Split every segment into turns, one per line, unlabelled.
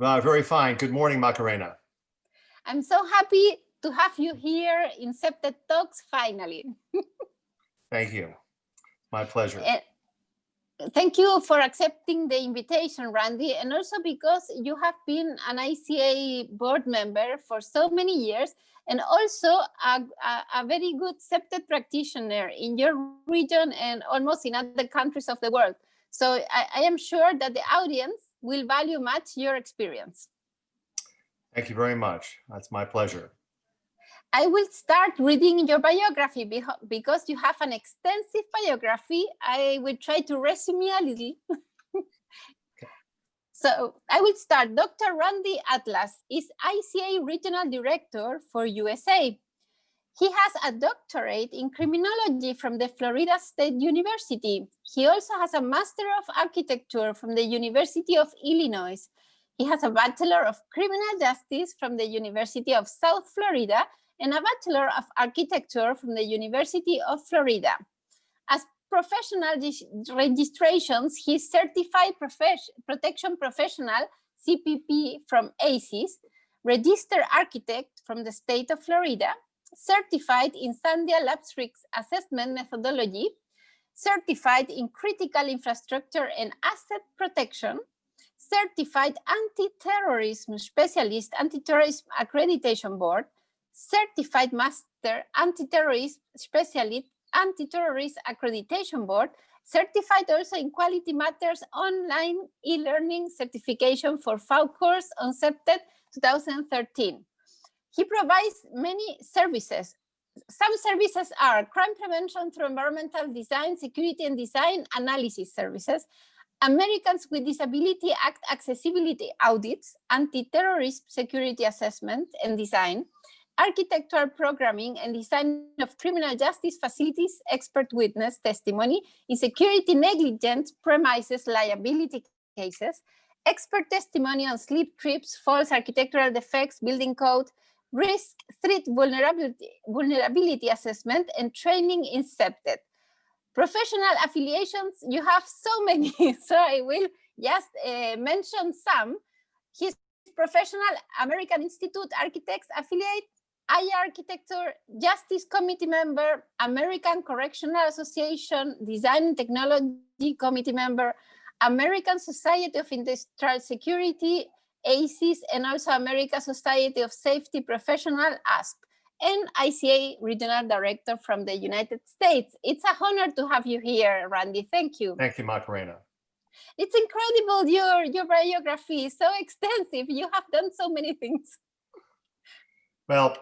Very fine. Good morning, Macarena.
I'm so happy to have you here in CPTED Talks finally.
Thank you. My pleasure.
Thank you for accepting the invitation, Randy, and also because you have been an ICA board member for so many years and also a very good CPTED practitioner in your region and almost in other countries of the world. So I am sure that the audience will value much your experience.
Thank you very much. That's my pleasure.
I will start reading your biography because you have an extensive biography. I will try to resume a little.
Okay.
So I will start. Dr. Randy Atlas is ICA Regional Director for USA. He has a doctorate in criminology from the Florida State University. He also has a Master of Architecture from the University of Illinois. He has a Bachelor of Criminal Justice from the University of South Florida and a Bachelor of Architecture from the University of Florida. As professional registrations, he is Certified Protection Professional, CPP from ACES, Registered Architect from the state of Florida, Certified in Sandia Labs Risk Assessment Methodology, Certified in Critical Infrastructure and Asset Protection, Certified Anti-Terrorism Specialist, Anti-Terrorism Accreditation Board, Certified Master Anti-Terrorism Specialist, Anti-Terrorist Accreditation Board, certified also in Quality Matters Online e-learning certification for FAO course on CPTED 2013. He provides many services. Some services are crime prevention through environmental design, security and design analysis services, Americans with Disability Act accessibility audits, anti-terrorism security assessment and design, architectural programming and design of criminal justice facilities, expert witness testimony in security negligence premises liability cases, expert testimony on sleep trips, false architectural defects, building code, risk, threat, vulnerability assessment, and training in CPTED. Professional affiliations, you have so many, so I will just mention some. He's professional American Institute Architects affiliate, IA Architecture, Justice Committee member, American Correctional Association, Design and Technology Committee member, American Society of Industrial Security, ACES, and also American Society of Safety Professional, ASP, and ICA Regional Director from the United States. It's an honor to have you here, Randy. Thank you.
Thank you, Macarena.
It's incredible. Your biography is so extensive. You have done so many things.
Well,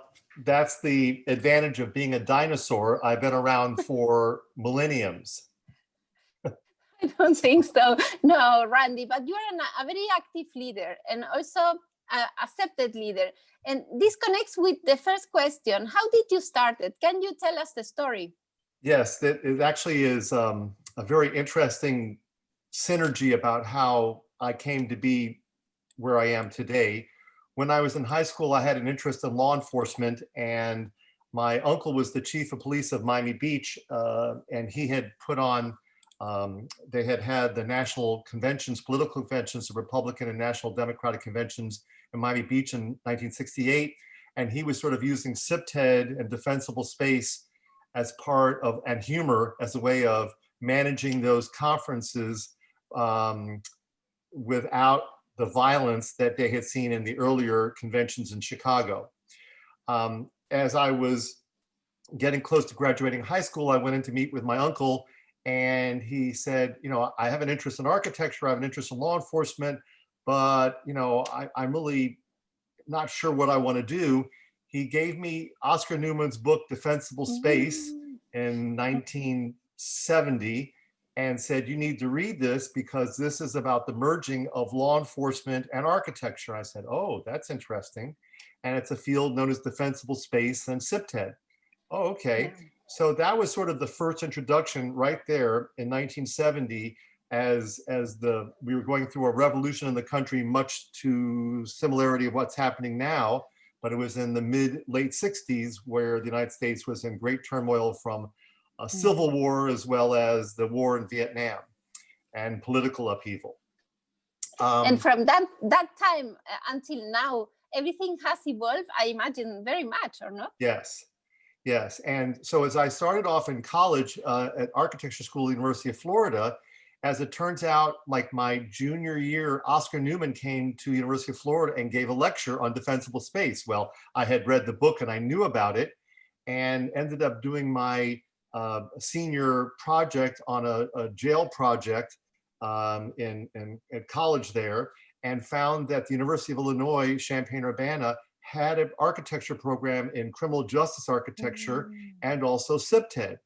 that's the advantage of being a dinosaur. I've been around for millenniums.
I don't think so. No, Randy, but you are a very active leader and also an accepted leader. And this connects with the first question. How did you start it? Can you tell us the story?
Yes, it actually is a very interesting synergy about how I came to be where I am today. When I was in high school, I had an interest in law enforcement, and my uncle was the chief of police of Miami Beach, and he had put on, they had the national conventions, political conventions, the Republican and National Democratic conventions in Miami Beach in 1968, and he was sort of using CPTED and defensible space as part of, and humor as a way of managing those conferences without the violence that they had seen in the earlier conventions in Chicago. As I was getting close to graduating high school, I went in to meet with my uncle, and he said, you know, I have an interest in architecture, I have an interest in law enforcement, but, you know, I'm really not sure what I want to do. He gave me Oscar Newman's book, Defensible Space, in 1970, and said, you need to read this because this is about the merging of law enforcement and architecture. I said, oh, that's interesting. And it's a field known as defensible space and CPTED. Oh, okay. Yeah. So that was sort of the first introduction right there in 1970 as we were going through a revolution in the country, much to similarity of what's happening now, but it was in the late 60s where the United States was in great turmoil from a civil war as well as the war in Vietnam and political upheaval.
And from that time until now, everything has evolved, I imagine, very much, or not?
Yes. Yes. And so as I started off in college at architecture school, University of Florida, as it turns out, like my junior year, Oscar Newman came to University of Florida and gave a lecture on defensible space. Well, I had read the book and I knew about it, and ended up doing my senior project on a jail project in college there, and found that the University of Illinois, Champaign-Urbana, had an architecture program in criminal justice architecture and also CPTED.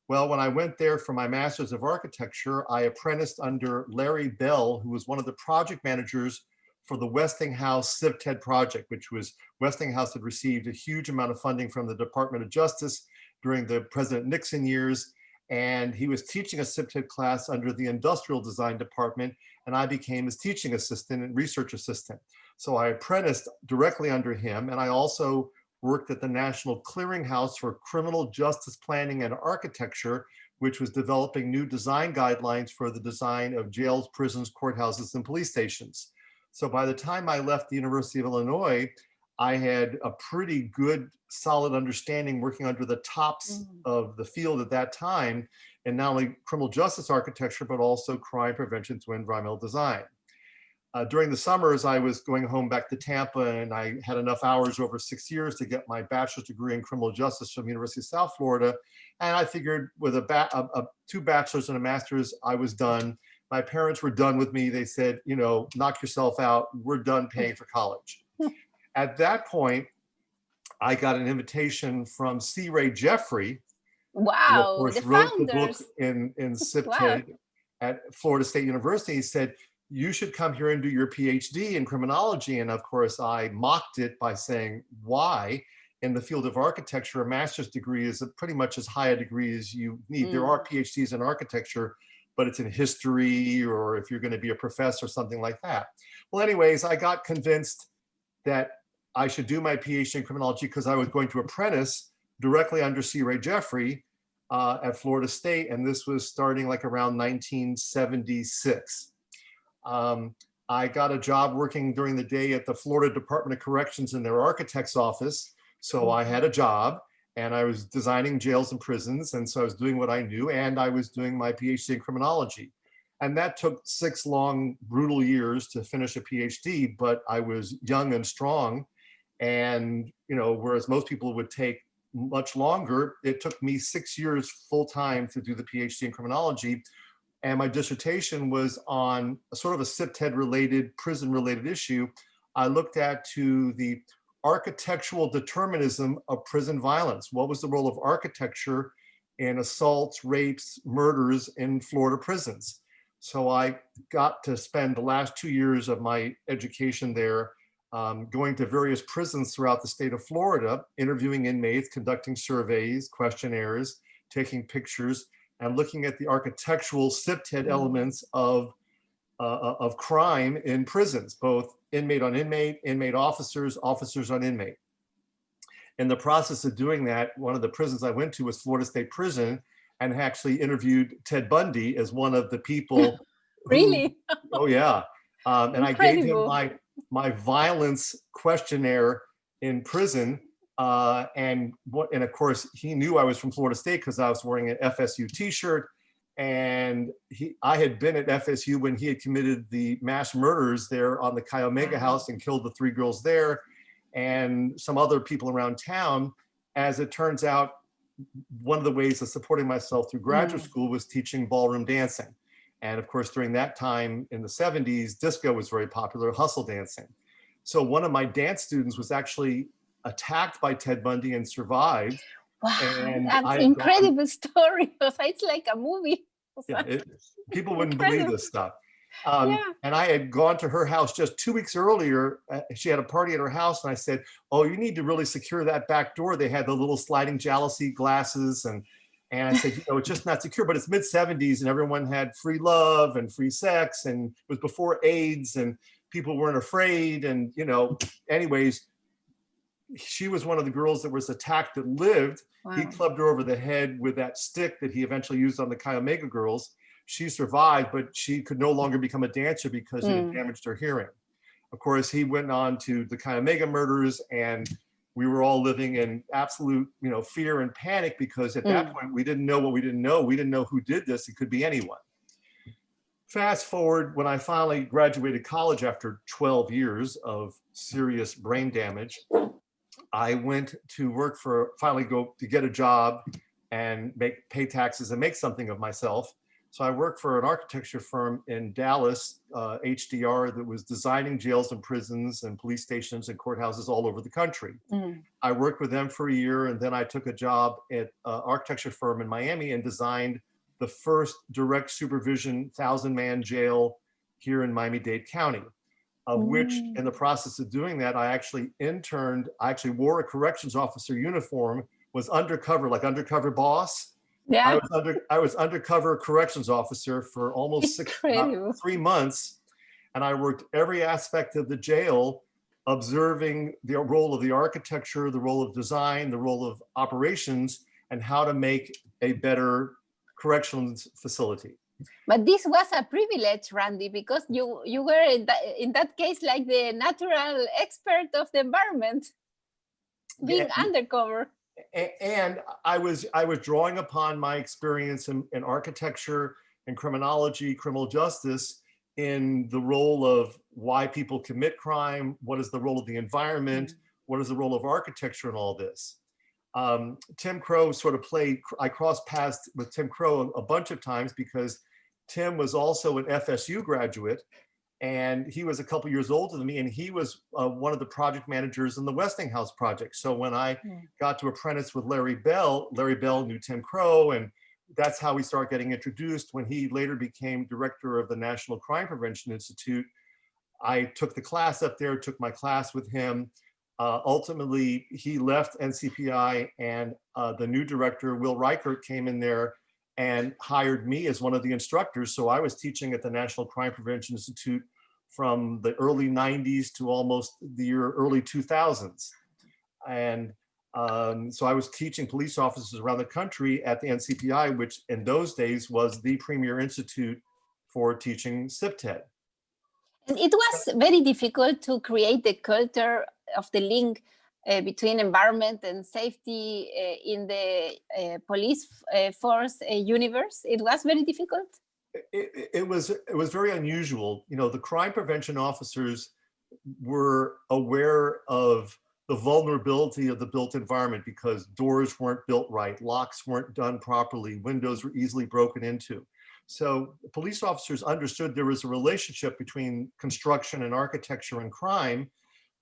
Well, when I went there for my master's of architecture, I apprenticed under Larry Bell, who was one of the project managers for the Westinghouse CPTED project, which was Westinghouse had received a huge amount of funding from the Department of Justice during the President Nixon years. And he was teaching a CPTED class under the Industrial Design Department, and I became his teaching assistant and research assistant. So I apprenticed directly under him, and I also worked at the National Clearinghouse for Criminal Justice Planning and Architecture, which was developing new design guidelines for the design of jails, prisons, courthouses, and police stations. So by the time I left the University of Illinois, I had a pretty good, solid understanding working under the tops of the field at that time, and not only criminal justice architecture, but also crime prevention to environmental design. During the summers, I was going home back to Tampa, and I had enough hours over 6 years to get my bachelor's degree in criminal justice from the University of South Florida. And I figured with two bachelors and a master's, I was done. My parents were done with me. They said, you know, knock yourself out. We're done paying for college. At that point, I got an invitation from C. Ray Jeffrey,
wow,
who of course
the
wrote
founders.
the book in CPTED
Wow.
at Florida State University. He said, you should come here and do your PhD in criminology. And of course, I mocked it by saying, why? In the field of architecture, a master's degree is pretty much as high a degree as you need. There are PhDs in architecture, but it's in history, or if you're going to be a professor, something like that. Well, anyways, I got convinced that I should do my PhD in criminology because I was going to apprentice directly under C. Ray Jeffrey at Florida State. And this was starting like around 1976. I got a job working during the day at the Florida Department of Corrections in their architect's office. So I had a job, and I was designing jails and prisons. And so I was doing what I knew, and I was doing my PhD in criminology. And that took 6 long, brutal years to finish a PhD, but I was young and strong. And, you know, whereas most people would take much longer, it took me 6 years full time to do the PhD in criminology. And my dissertation was on a sort of a CPTED related, prison related issue. I looked at the architectural determinism of prison violence. What was the role of architecture in assaults, rapes, murders in Florida prisons? So I got to spend the last 2 years of my education there going to various prisons throughout the state of Florida, interviewing inmates, conducting surveys, questionnaires, taking pictures, and looking at the architectural CPTED elements of crime in prisons, both inmate on inmate, inmate officers, officers on inmate. In the process of doing that, one of the prisons I went to was Florida State Prison, and actually interviewed Ted Bundy as one of the people.
Really?
Oh yeah. And
Incredible.
I gave him my violence questionnaire in prison. And of course, he knew I was from Florida State because I was wearing an FSU t-shirt. And I had been at FSU when he had committed the mass murders there on the Chi Omega house and killed the 3 girls there and some other people around town. As it turns out, one of the ways of supporting myself through graduate school was teaching ballroom dancing. And of course, during that time in the 70s, disco was very popular, hustle dancing. So one of my dance students was actually attacked by Ted Bundy and survived.
Wow,
and
that's an incredible story. It's like a movie.
Yeah, people wouldn't believe this stuff.
Yeah.
And I had gone to her house just 2 weeks earlier. She had a party at her house, and I said, oh, you need to really secure that back door. They had the little sliding jalousie glasses. And I said, you know, it's just not secure, but it's mid-70s and everyone had free love and free sex, and it was before AIDS and people weren't afraid. And, you know, anyways, she was one of the girls that was attacked that lived. Wow. He clubbed her over the head with that stick that he eventually used on the Chi Omega girls. She survived, but she could no longer become a dancer because it had damaged her hearing. Of course, he went on to the kind of mega murders, and we were all living in absolute, fear and panic, because at that point we didn't know what we didn't know. We didn't know who did this. It could be anyone. Fast forward, when I finally graduated college after 12 years of serious brain damage, I went to work finally go to get a job and pay taxes and make something of myself. So I worked for an architecture firm in Dallas, HDR, that was designing jails and prisons and police stations and courthouses all over the country. I worked with them for a year, and then I took a job at an architecture firm in Miami and designed the first direct supervision 1,000-man jail here in Miami-Dade County, of which, in the process of doing that, I actually wore a corrections officer uniform, was undercover, like undercover boss.
Yeah.
I was undercover corrections officer for almost about 3 months, and I worked every aspect of the jail, observing the role of the architecture, the role of design, the role of operations, and how to make a better corrections facility.
But this was a privilege, Randy, because you were in that case like the natural expert of the environment, being undercover.
And I was drawing upon my experience in architecture and criminology, criminal justice, in the role of why people commit crime, what is the role of the environment, what is the role of architecture in all this. Tim Crow I crossed paths with Tim Crow a bunch of times, because Tim was also an FSU graduate, and he was a couple years older than me, and he was one of the project managers in the Westinghouse project. So when I got to apprentice with Larry Bell knew Tim Crow, and that's how we started getting introduced. When he later became director of the National Crime Prevention Institute, I took the class up there, took my class with him. Ultimately, he left NCPI, and the new director, Will Reichert, came in there and hired me as one of the instructors. So I was teaching at the National Crime Prevention Institute from the early 90s to almost the early 2000s. And so I was teaching police officers around the country at the NCPI, which in those days was the premier institute for teaching CPTED.
And it was very difficult to create the culture of the link between environment and safety in the police force universe. It was very difficult.
It was very unusual. The crime prevention officers were aware of the vulnerability of the built environment, because doors weren't built right, locks weren't done properly, windows were easily broken into. So police officers understood there was a relationship between construction and architecture and crime,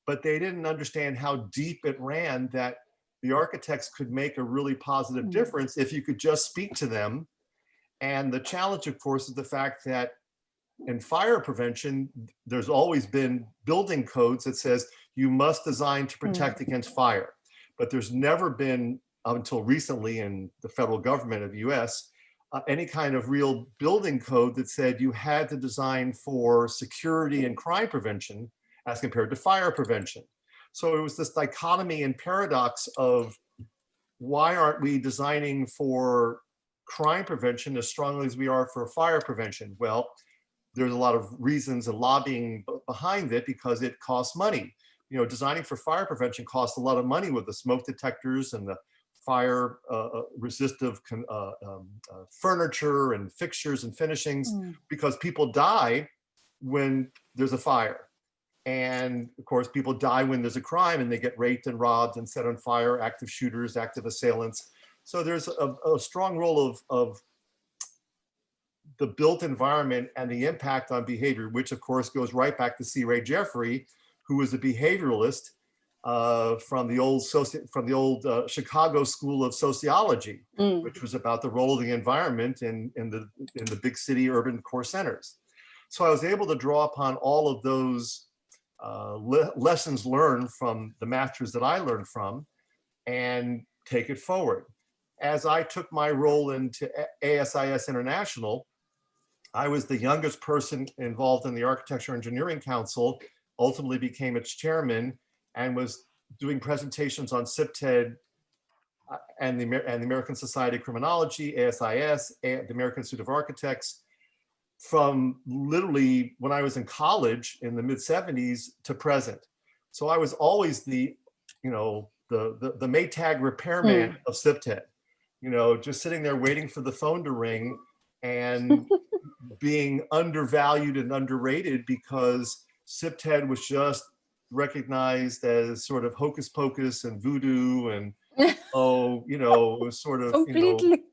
but they didn't understand how deep it ran, that the architects could make a really positive difference if you could just speak to them. And the challenge, of course, is the fact that in fire prevention, there's always been building codes that says you must design to protect against fire. But there's never been, until recently in the federal government of the US, any kind of real building code that said you had to design for security and crime prevention as compared to fire prevention. So it was this dichotomy and paradox of, why aren't we designing for crime prevention as strongly as we are for fire prevention? Well, there's a lot of reasons and lobbying behind it, because it costs money. Designing for fire prevention costs a lot of money with the smoke detectors and the fire resistive furniture and fixtures and finishings, because people die when there's a fire. And of course, people die when there's a crime, and they get raped and robbed and set on fire, active shooters, active assailants. So there's a strong role of the built environment and the impact on behavior, which of course goes right back to C. Ray Jeffrey, who was a behavioralist from the old Chicago School of Sociology, which was about the role of the environment in the big city urban core centers. So I was able to draw upon all of those lessons learned from the masters that I learned from, and take it forward. As I took my role into ASIS International, I was the youngest person involved in the Architecture Engineering Council, ultimately became its chairman, and was doing presentations on CPTED and the American Society of Criminology, ASIS, the American Institute of Architects, from literally when I was in college in the mid 70s to present. So I was always the, you know, the Maytag repairman of CPTED, you know, just sitting there waiting for the phone to ring and being undervalued and underrated because CPTED was just recognized as sort of hocus pocus and voodoo and, oh, you know, sort of, you know,
Completely.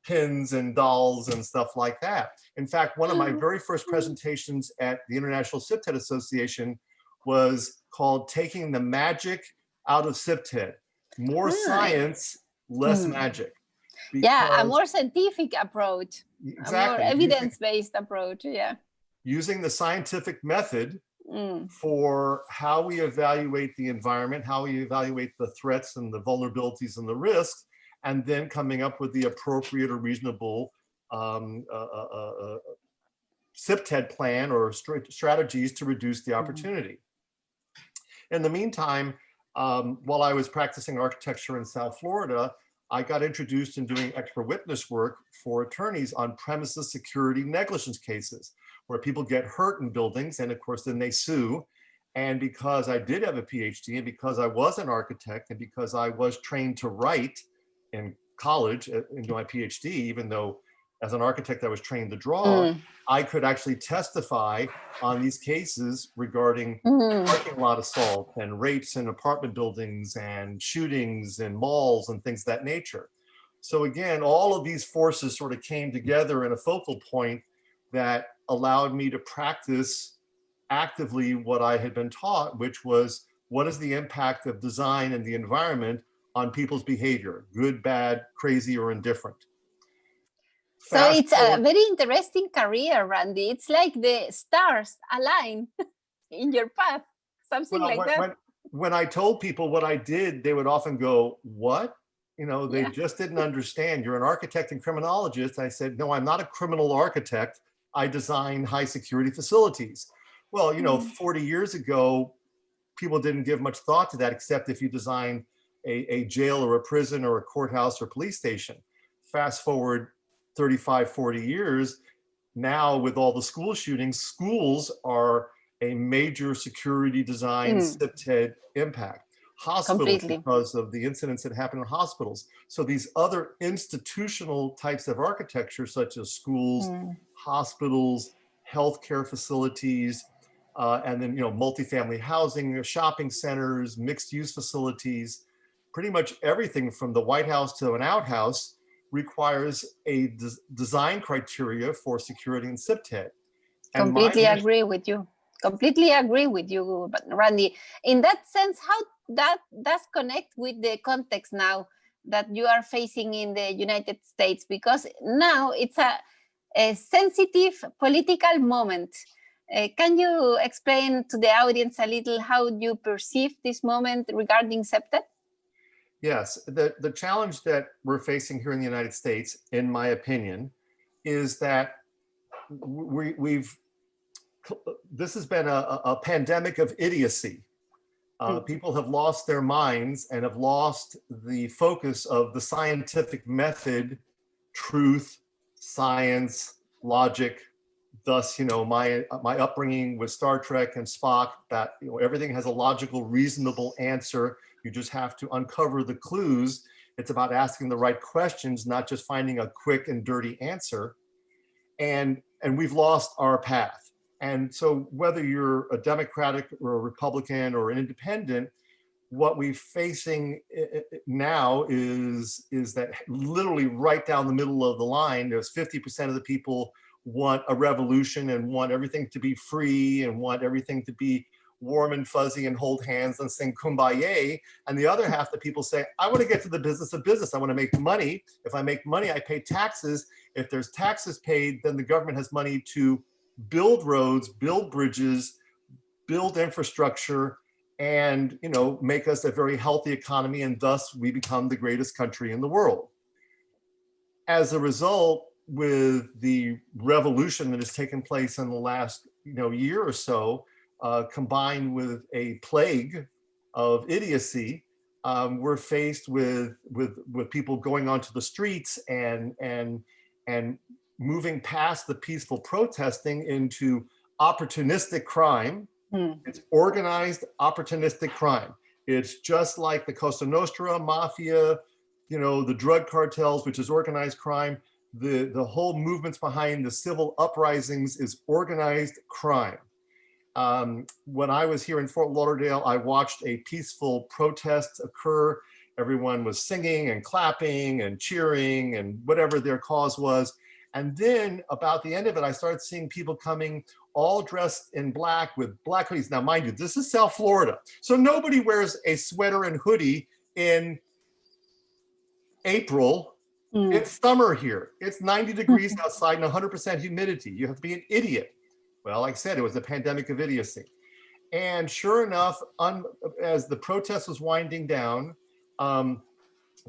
pins and dolls and stuff like that. In fact, one of my very first presentations at the International CPTED Association was called Taking the Magic Out of CPTED. More science, less magic.
Yeah, a more scientific approach,
exactly,
a more evidence-based approach, yeah.
Using the scientific method for how we evaluate the environment, how we evaluate the threats and the vulnerabilities and the risks, and then coming up with the appropriate or reasonable CPTED plan or strategies to reduce the opportunity. In the meantime, while I was practicing architecture in South Florida, I got introduced in doing expert witness work for attorneys on premises security negligence cases, where people get hurt in buildings and of course then they sue. And because I did have a PhD and because I was an architect and because I was trained to write in college into my PhD, even though as an architect I was trained to draw, I could actually testify on these cases regarding parking lot assault and rapes in apartment buildings and shootings in malls and things of that nature. So again, all of these forces sort of came together in a focal point that allowed me to practice actively what I had been taught, which was what is the impact of design and the environment on people's behavior, good, bad, crazy, or indifferent.
So it's a very interesting career, Randy. It's like the stars align in your path, something like that.
When I told people what I did, they would often go, what? You know, they just didn't understand. You're an architect and criminologist. I said, no, I'm not a criminal architect. I design high security facilities. Well, you know, 40 years ago, people didn't give much thought to that, except if you design a jail or a prison or a courthouse or police station. Fast forward 35, 40 years, now with all the school shootings, schools are a major security design CPTED impact. Hospitals, because of the incidents that happen in hospitals. So these other institutional types of architecture, such as schools, hospitals, healthcare facilities, and then, you know, multifamily housing, shopping centers, mixed use facilities, pretty much everything from the White House to an outhouse requires a design criteria for security and CPTED.
Completely agree with you. Completely agree with you, Randy. In that sense, how that does connect with the context now that you are facing in the United States? Because now it's a sensitive political moment. Can you explain to the audience a little how you perceive this moment regarding CPTED?
Yes, the challenge that we're facing here in the United States, in my opinion, is that this has been a pandemic of idiocy. People have lost their minds and have lost the focus of the scientific method, truth, science, logic. Thus, you know, my upbringing with Star Trek and Spock, that, you know, everything has a logical, reasonable answer. You just have to uncover the clues. It's about asking the right questions, not just finding a quick and dirty answer. And we've lost our path. And so whether you're a Democratic or a Republican or an independent, what we're facing now is that literally right down the middle of the line, there's 50% of the people want a revolution and want everything to be free and want everything to be warm and fuzzy and hold hands and sing kumbaya. And the other half, the people say, I want to get to the business of business. I want to make money. If I make money, I pay taxes. If there's taxes paid, then the government has money to build roads, build bridges, build infrastructure, and, you know, make us a very healthy economy. And thus we become the greatest country in the world. As a result, with the revolution that has taken place in the last, you know, year or so, combined with a plague of idiocy, we're faced with people going onto the streets and moving past the peaceful protesting into opportunistic crime. It's organized opportunistic crime. It's just like the Cosa Nostra, mafia, the drug cartels, which is organized crime. The whole movements behind the civil uprisings is organized crime. When I was here in Fort Lauderdale, I watched a peaceful protest occur. Everyone was singing and clapping and cheering and whatever their cause was. And then about the end of it, I started seeing people coming all dressed in black with black hoodies. Now, mind you, this is South Florida. So nobody wears a sweater and hoodie in April. It's summer here. It's 90 degrees outside and 100% humidity. You have to be an idiot. Well, like I said, it was a pandemic of idiocy. And sure enough, as the protest was winding down,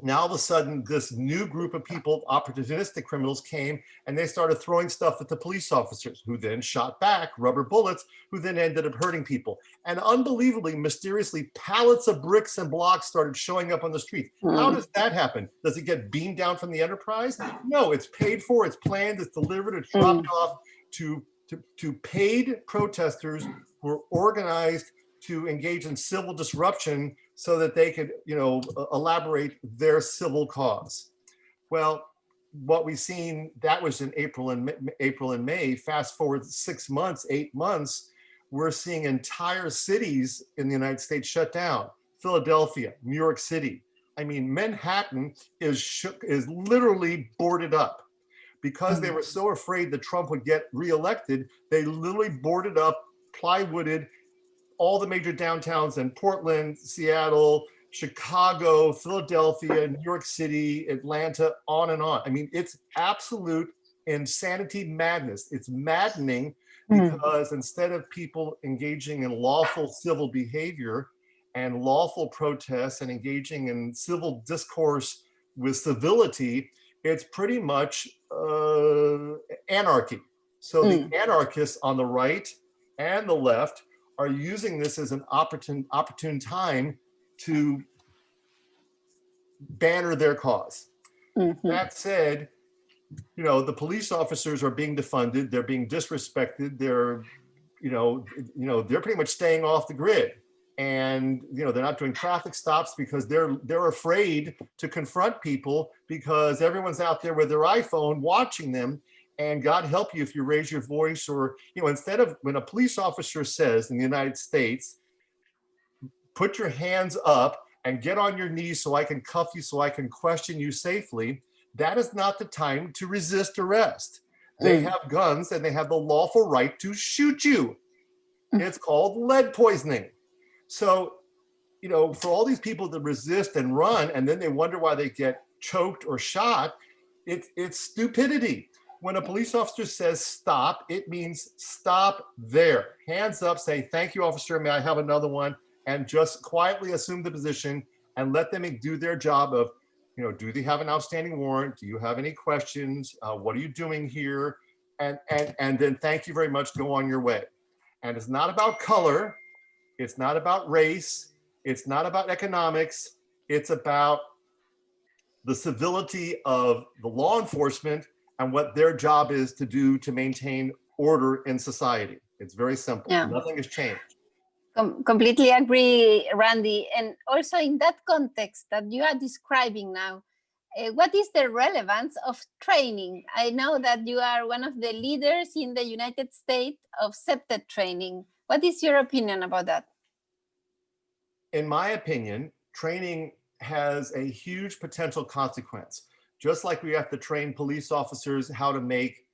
now all of a sudden, this new group of people, opportunistic criminals, came and they started throwing stuff at the police officers, who then shot back rubber bullets, who then ended up hurting people. And unbelievably, mysteriously, pallets of bricks and blocks started showing up on the streets. How does that happen? Does it get beamed down from the enterprise? No, it's paid for, it's planned, it's delivered, it's dropped off to paid protesters who are organized to engage in civil disruption so that they could, elaborate their civil cause. Well, what we've seen, that was in April and May. Fast forward 6 months, 8 months, we're seeing entire cities in the United States shut down. Philadelphia, New York City. I mean, Manhattan is literally boarded up. Because they were so afraid that Trump would get reelected, they literally boarded up, plywooded all the major downtowns in Portland, Seattle, Chicago, Philadelphia, New York City, Atlanta, on and on. I mean, it's absolute insanity, madness. It's maddening because instead of people engaging in lawful civil behavior and lawful protests and engaging in civil discourse with civility, it's pretty much anarchy. So the anarchists on the right and the left are using this as an opportune time to banner their cause. That said, the police officers are being defunded, they're being disrespected, they're pretty much staying off the grid. And they're not doing traffic stops because they're afraid to confront people because everyone's out there with their iPhone watching them. And God help you if you raise your voice, or instead of, when a police officer says in the United States, put your hands up and get on your knees so I can cuff you, so I can question you safely, that is not the time to resist arrest. They have guns and they have the lawful right to shoot you. It's called lead poisoning. So, for all these people that resist and run, and then they wonder why they get choked or shot, it's stupidity. When a police officer says stop, it means stop there. Hands up, say, thank you, officer, may I have another one? And just quietly assume the position and let them do their job of, do they have an outstanding warrant? Do you have any questions? What are you doing here? And then thank you very much, go on your way. And it's not about color. It's not about race. It's not about economics. It's about the civility of the law enforcement and what their job is to do to maintain order in society. It's very simple.
Yeah.
Nothing has changed.
Completely agree, Randy. And also in that context that you are describing now, what is the relevance of training? I know that you are one of the leaders in the United States of CPTED training. What is your opinion about that?
In my opinion, training has a huge potential consequence. Just like we have to train police officers how to make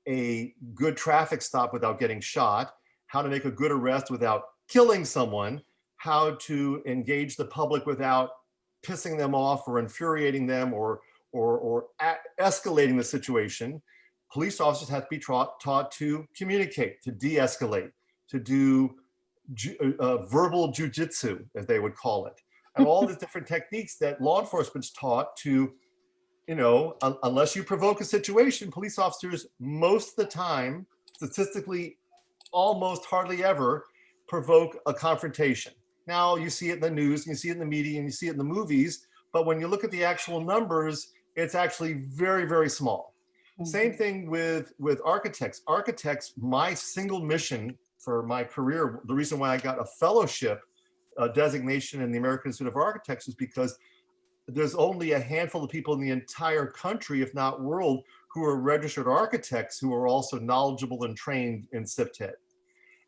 a good traffic stop without getting shot, how to make a good arrest without killing someone, how to engage the public without pissing them off or infuriating them or escalating the situation. Police officers have to be taught to communicate, to de-escalate, to do verbal jujitsu, as they would call it, and all the different techniques that law enforcement's taught to, unless you provoke a situation, police officers most of the time, statistically, almost hardly ever provoke a confrontation. Now you see it in the news, and you see it in the media, and you see it in the movies, but when you look at the actual numbers, it's actually very, very small. Same thing with architects. Architects, my single mission for my career, the reason why I got a fellowship designation in the American Institute of Architects is because there's only a handful of people in the entire country, if not world, who are registered architects who are also knowledgeable and trained in CPTED.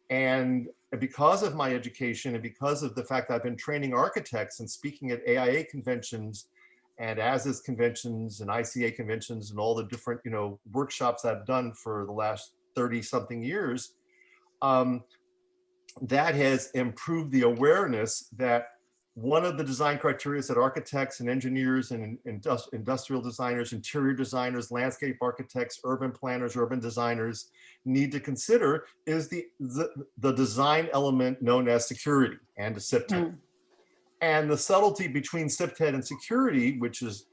And because of my education and because of the fact that I've been training architects and speaking at AIA conventions and ASIS conventions and ICA conventions and all the different, workshops I've done for the last 30 something years, that has improved the awareness that one of the design criteria that architects and engineers and industrial designers, interior designers, landscape architects, urban planners, urban designers need to consider is the design element known as security and a CPTED. And the subtlety between CPTED and security, which is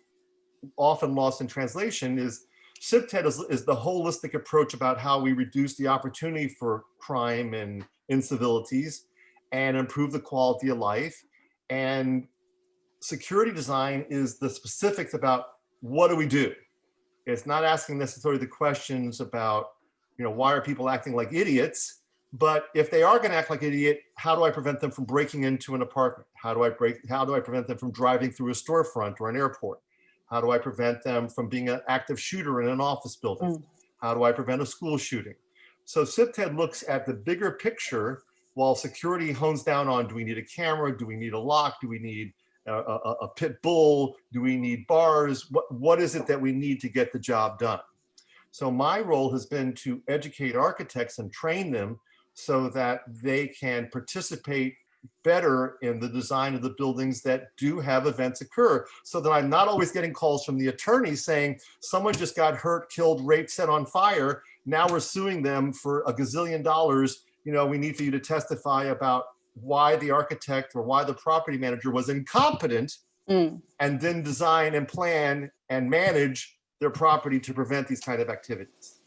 often lost in translation, is CPTED is the holistic approach about how we reduce the opportunity for crime and incivilities and improve the quality of life. And security design is the specifics about what do we do? It's not asking necessarily the questions about, why are people acting like idiots? But if they are going to act like an idiot, how do I prevent them from breaking into an apartment? How do I prevent them from driving through a storefront or an airport? How do I prevent them from being an active shooter in an office building? How do I prevent a school shooting? So CPTED looks at the bigger picture while security hones down on, do we need a camera? Do we need a lock? Do we need a pit bull? Do we need bars? What is it that we need to get the job done? So my role has been to educate architects and train them so that they can participate better in the design of the buildings that do have events occur, so that I'm not always getting calls from the attorneys saying someone just got hurt, killed, raped, set on fire. Now we're suing them for $1 gazillion. We need for you to testify about why the architect or why the property manager was incompetent and then design and plan and manage their property to prevent these kind of activities.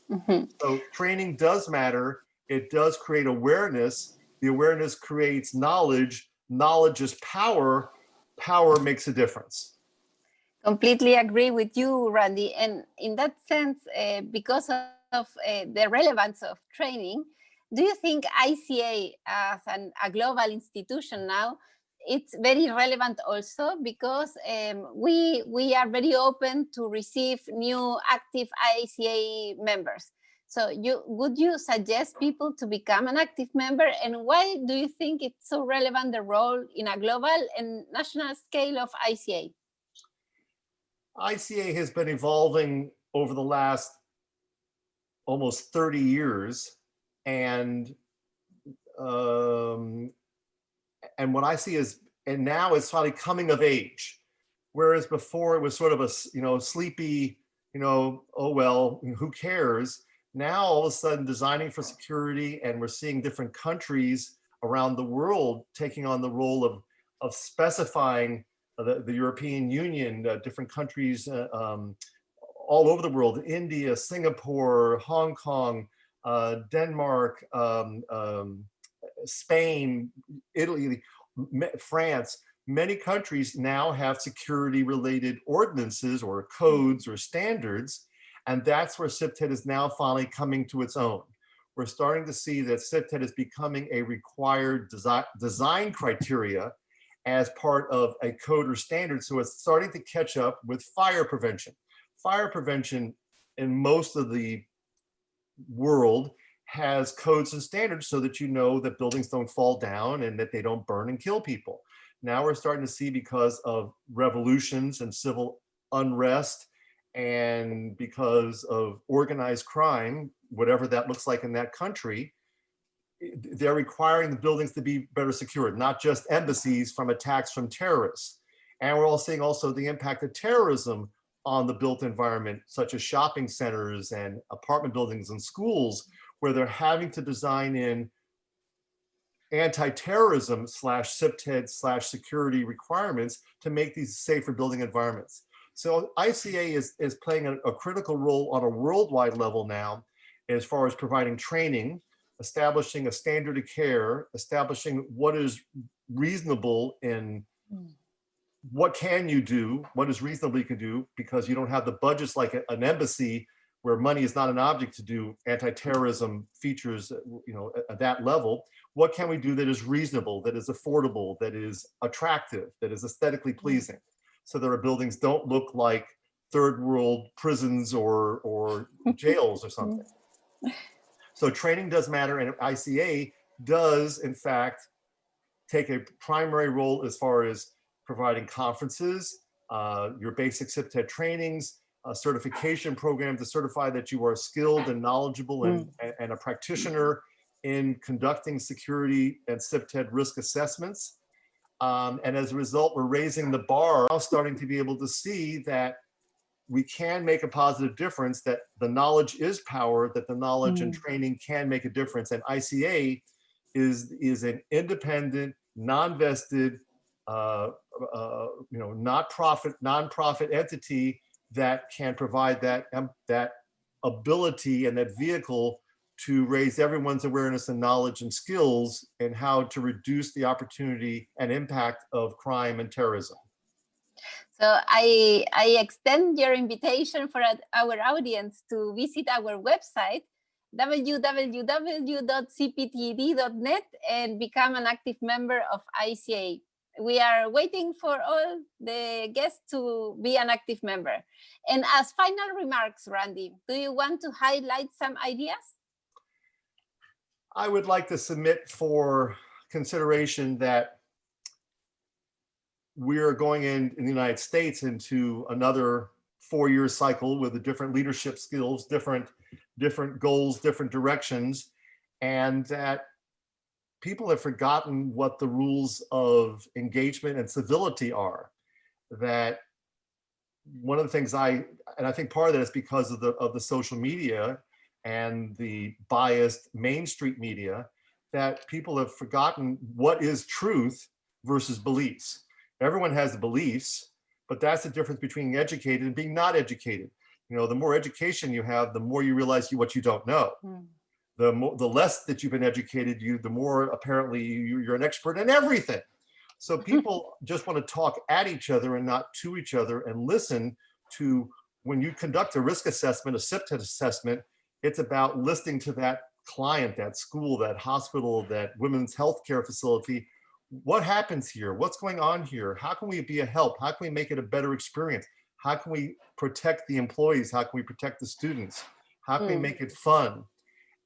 So training does matter. It does create awareness. The awareness creates knowledge. Knowledge is power. Power makes a difference.
Completely agree with you, Randy. And in that sense, because of the relevance of training, do you think ICA as a global institution now, it's very relevant also because we are very open to receive new active ICA members. So would you suggest people to become an active member? And why do you think it's so relevant, the role in a global and national scale of ICA?
ICA has been evolving over the last almost 30 years. And what I see is, and now it's finally coming of age. Whereas before it was sort of a, sleepy, oh, well, who cares? Now, all of a sudden, designing for security, and we're seeing different countries around the world taking on the role of specifying the European Union, different countries all over the world, India, Singapore, Hong Kong, Denmark, Spain, Italy, France. Many countries now have security-related ordinances or codes or standards. And that's where CPTED is now finally coming to its own. We're starting to see that CPTED is becoming a required design criteria as part of a code or standard. So it's starting to catch up with fire prevention. Fire prevention in most of the world has codes and standards so that that buildings don't fall down and that they don't burn and kill people. Now we're starting to see, because of revolutions and civil unrest, and because of organized crime, whatever that looks like in that country, they're requiring the buildings to be better secured, not just embassies from attacks from terrorists. And we're all seeing also the impact of terrorism on the built environment, such as shopping centers and apartment buildings and schools, where they're having to design in anti-terrorism / CPTED / security requirements to make these safer building environments. So ICA is playing a critical role on a worldwide level now, as far as providing training, establishing a standard of care, establishing what is reasonable in what can you do, what is reasonable you can do, because you don't have the budgets like an embassy where money is not an object to do anti-terrorism features, at that level. What can we do that is reasonable, that is affordable, that is attractive, that is aesthetically pleasing, so that our buildings don't look like third world prisons or jails or something. So training does matter, and ICA does, in fact, take a primary role as far as providing conferences, your basic CPTED trainings, a certification program to certify that you are skilled and knowledgeable and a practitioner in conducting security and CPTED risk assessments. And as a result, we're raising the bar, now starting to be able to see that we can make a positive difference, that the knowledge is power, that the knowledge and training can make a difference. And ICA is an independent, non-vested, nonprofit entity that can provide that ability and that vehicle to raise everyone's awareness and knowledge and skills and how to reduce the opportunity and impact of crime and terrorism.
So I extend your invitation for our audience to visit our website, www.cpted.net, and become an active member of ICA. We are waiting for all the guests to be an active member. And as final remarks, Randy, do you want to highlight some ideas?
I would like to submit for consideration that we're going in the United States into another 4-year cycle with the different leadership skills, different goals, different directions, and that people have forgotten what the rules of engagement and civility are. That one of the things I think part of that is because of the social media and the biased Main Street media, that people have forgotten what is truth versus beliefs. Everyone has beliefs, but that's the difference between being educated and being not educated. The more education you have, the more you realize what you don't know. The less that you've been educated, the more apparently you're an expert in everything. So people just want to talk at each other and not to each other, and listen to, when you conduct a risk assessment, a CPTED assessment, it's about listening to that client, that school, that hospital, that women's healthcare facility. What happens here? What's going on here? How can we be a help? How can we make it a better experience? How can we protect the employees? How can we protect the students? How can we make it fun?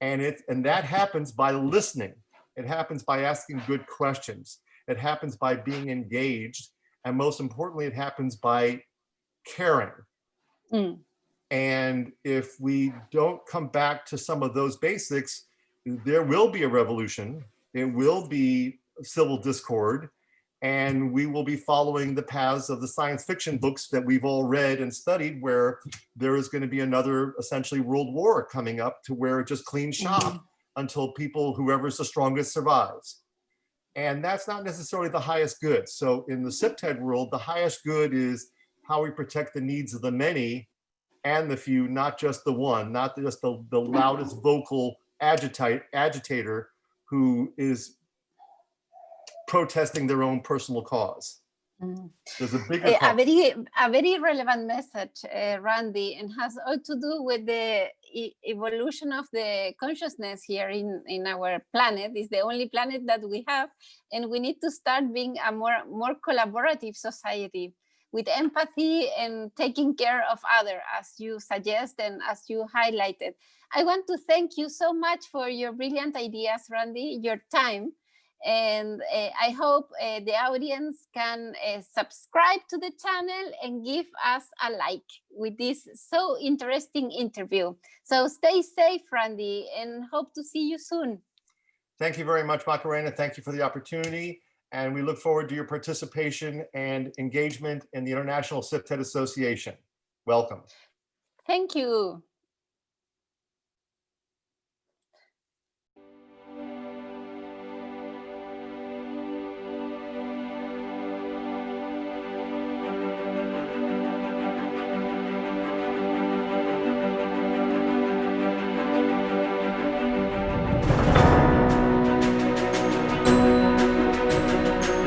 And that happens by listening. It happens by asking good questions. It happens by being engaged. And most importantly, it happens by caring. And if we don't come back to some of those basics, there will be a revolution. It will be civil discord, and we will be following the paths of the science fiction books that we've all read and studied, where there is going to be another essentially world war coming up, to where it just cleans shop until whoever's the strongest survives. And that's not necessarily the highest good. So in the CPTED world, the highest good is how we protect the needs of the many and the few, not just the one, not just the loudest vocal agitator who is protesting their own personal cause. There's a bigger
a very relevant message, Randy, and has all to do with the evolution of the consciousness here in our planet. It's the only planet that we have, and we need to start being a more collaborative society, with empathy and taking care of others, as you suggest and as you highlighted. I want to thank you so much for your brilliant ideas, Randy, your time. And I hope the audience can subscribe to the channel and give us a like with this so interesting interview. So stay safe, Randy, and hope to see you soon.
Thank you very much, Macarena. Thank you for the opportunity. And we look forward to your participation and engagement in the International CPTED Association. Welcome.
Thank you.